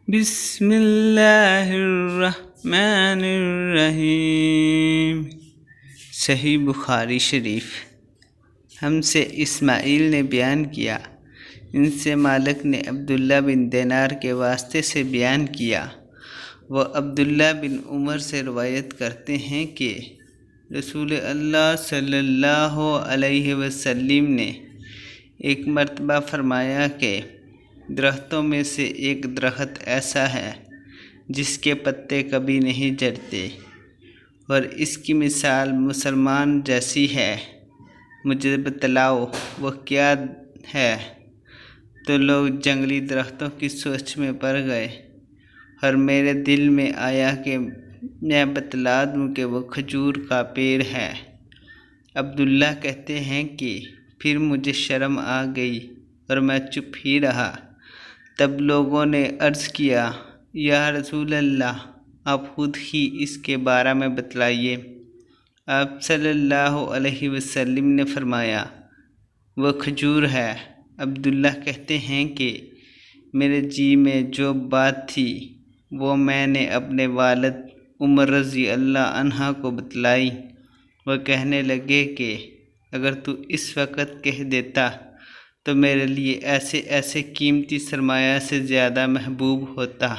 بسم اللہ الرحمن الرحیم۔ صحیح بخاری شریف۔ ہم سے اسماعیل نے بیان کیا، ان سے مالک نے عبداللہ بن دینار کے واسطے سے بیان کیا۔ وہ عبداللہ بن عمر سے روایت کرتے ہیں کہ رسول اللہ صلی اللہ علیہ وسلم نے ایک مرتبہ فرمایا کہ درختوں میں سے ایک درخت ایسا ہے جس کے پتے کبھی نہیں جھڑتے، اور اس کی مثال مسلمان جیسی ہے۔ مجھے بتلاؤ وہ کیا ہے؟ تو لوگ جنگلی درختوں کی سوچ میں پڑ گئے، اور میرے دل میں آیا کہ میں بتلا دوں کہ وہ کھجور کا پیڑ ہے۔ عبداللہ کہتے ہیں کہ پھر مجھے شرم آ گئی اور میں چپ ہی رہا۔ تب لوگوں نے عرض کیا، یا رسول اللہ، آپ خود ہی اس کے بارے میں بتلائیے۔ آپ صلی اللہ علیہ وسلم نے فرمایا، وہ کھجور ہے۔ عبداللہ کہتے ہیں کہ میرے جی میں جو بات تھی وہ میں نے اپنے والد عمر رضی اللہ عنہ کو بتلائی۔ وہ کہنے لگے کہ اگر تو اس وقت کہہ دیتا تو میرے لیے ایسے قیمتی سرمایہ سے زیادہ محبوب ہوتا۔